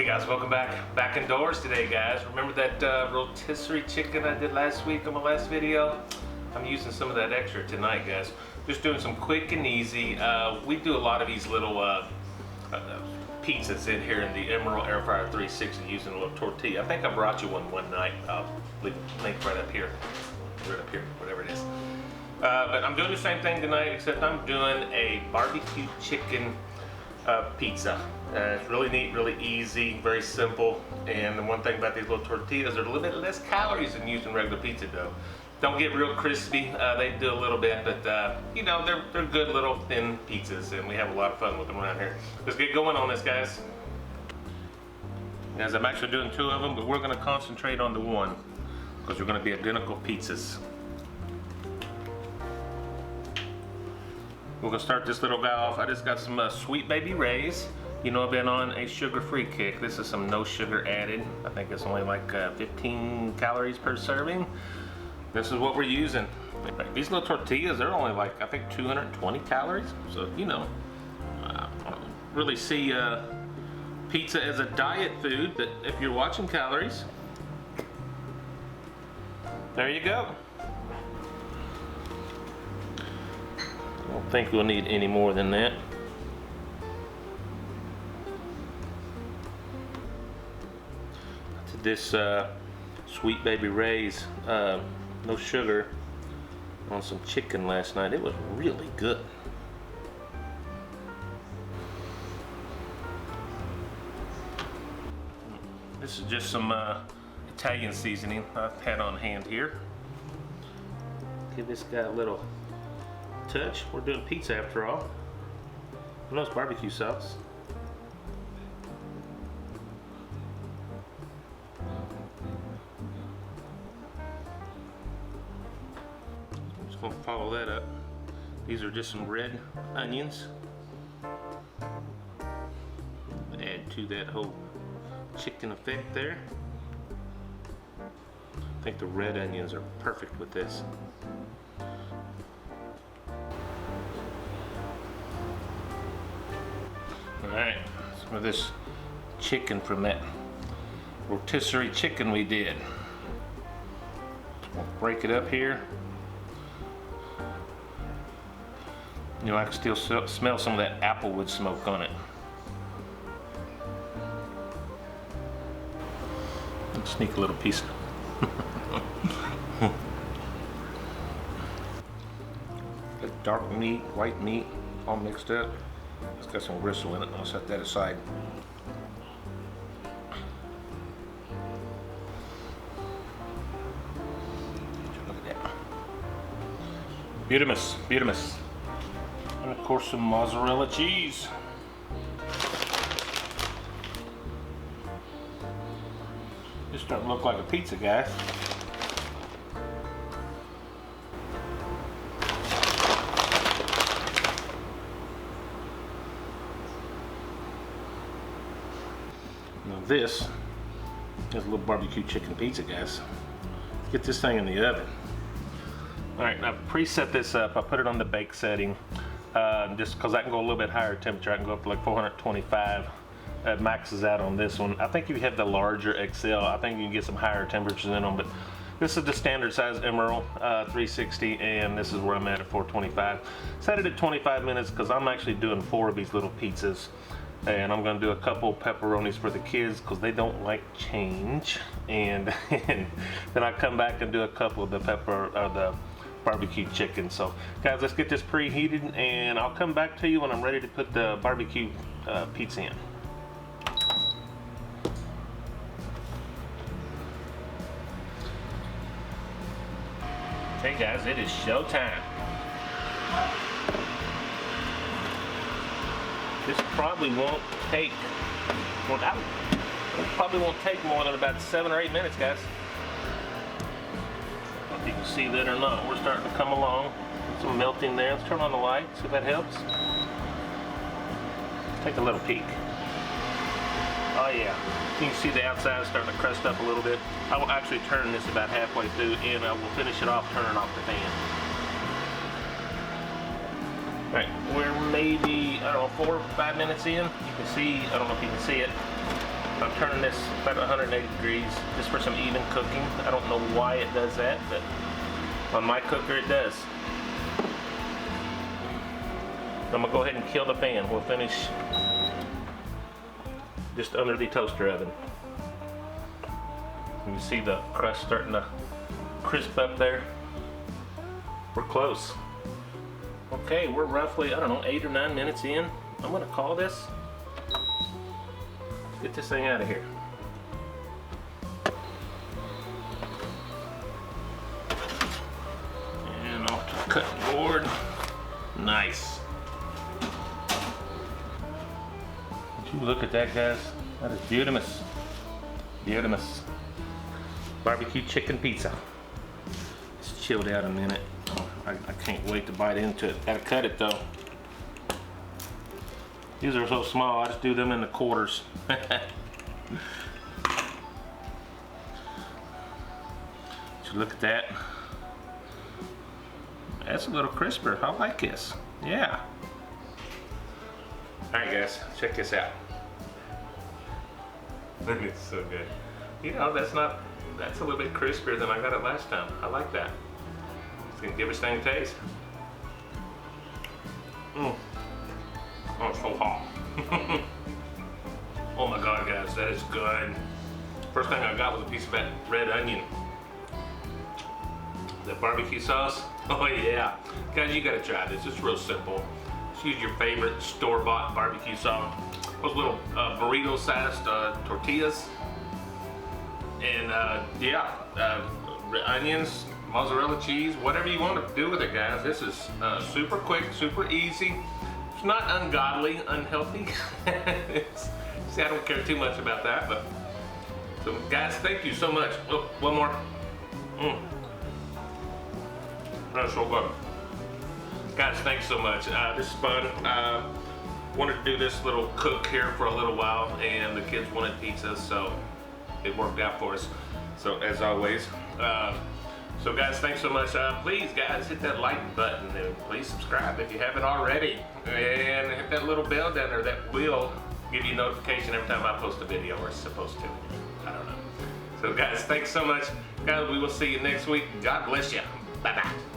Hey guys, welcome back indoors today, guys. Remember that rotisserie chicken I did last week on my last video? I'm using some of that extra tonight, guys. Just doing some quick and easy. We do a lot of these little pizzas in here in the Emeril Air Fryer 360 using a little tortilla. I think I brought you one night. I'll leave a link right up here, whatever it is. But I'm doing the same thing tonight, except I'm doing a barbecue chicken pizza. It's really neat, really easy, very simple. And the one thing about these little tortillas, they're a little bit less calories than using regular pizza dough. Don't get real crispy. They do a little bit, but you know, they're good little thin pizzas, and we have a lot of fun with them around here. Let's get going on this, guys. Guys, I'm actually doing two of them, but we're going to concentrate on the one because they're going to be identical pizzas. We're going to start this little guy off. I just got some Sweet Baby Ray's. You know, I've been on a sugar-free kick. This is some no sugar added. I think it's only like 15 calories per serving. This is what we're using. These little tortillas, they're only like, I think 220 calories. So, you know, I don't really see pizza as a diet food, but if you're watching calories, there you go. I don't think we'll need any more than that. To this Sweet Baby Ray's no sugar on some chicken last night. It was really good. This is just some Italian seasoning I've had on hand here. Give this guy a little touch. We're doing pizza after all. And those barbecue sauce. I'm just gonna follow that up. These are just some red onions. Add to that whole chicken effect there. I think the red onions are perfect with this. Alright, some of this chicken from that rotisserie chicken we did. We'll break it up here. You know, I can still smell some of that applewood smoke on it. Let's sneak a little piece. Got dark meat, white meat, all mixed up. It's got some gristle in it. I'll set that aside. Look at that. Beautimous, beautimous. And of course some mozzarella cheese. It's starting to look like a pizza, guys. Now this is a little barbecue chicken pizza, guys. Let's get this thing in the oven. Alright, I've preset this up. I put it on the bake setting just because I can go a little bit higher temperature. I can go up to like 425. That maxes out on this one. I think if you have the larger XL, I think you can get some higher temperatures in them, but this is the standard size Emeril 360, and this is where I'm at 425. Set it at 25 minutes because I'm actually doing 4 of these little pizzas. And I'm gonna do a couple pepperonis for the kids because they don't like change. And then I come back and do a couple of the the barbecue chicken. So guys, let's get this preheated and I'll come back to you when I'm ready to put the barbecue pizza in. Hey guys, it is showtime. This probably won't take, more than about 7 or 8 minutes, guys. If you can see that or not, we're starting to come along. Some melting there. Let's turn on the light, see if that helps. Take a little peek. Oh yeah, you can see the outside starting to crust up a little bit. I will actually turn this about halfway through and I will finish it off, turning off the fan. Alright, we're maybe, I don't know, 4 or 5 minutes in. You can see, I don't know if you can see it. I'm turning this about 180 degrees just for some even cooking. I don't know why it does that, but on my cooker it does. I'm gonna go ahead and kill the pan. We'll finish just under the toaster oven. You can see the crust starting to crisp up there. We're close. Okay, we're roughly, I don't know, 8 or 9 minutes in. I'm gonna call this. Get this thing out of here. And off to the cutting board. Nice. Would you look at that, guys? That is beautiful. Beautiful. BBQ chicken pizza. It's chilled out a minute. I can't wait to bite into it. Gotta cut it though. These are so small, I just do them in the quarters. So look at that. That's a little crisper. I like this. Yeah. Alright guys, check this out. It's so good. You know, that's a little bit crispier than I got it last time. I like that. It's gonna give this thing a taste. Oh, it's so hot. Oh my God, guys, that is good. First thing I got was a piece of that red onion. The barbecue sauce. Oh yeah. Guys, you gotta try this. It's real simple. Just use your favorite store-bought barbecue sauce. Those little burrito-sized tortillas. And onions, mozzarella cheese, whatever you want to do with it, guys. This is super quick, super easy. It's not ungodly, unhealthy. See, I don't care too much about that, but so guys, thank you so much. Oh, one more. That's so good. Guys, thanks so much. This is fun. Wanted to do this little cook here for a little while, and the kids wanted pizza, so it worked out for us. So as always, so guys, thanks so much. Please, guys, hit that like button and please subscribe if you haven't already, and hit that little bell down there that will give you notification every time I post a video, or it's supposed to. I don't know. So guys, thanks so much. Guys, we will see you next week. God bless you. Bye bye.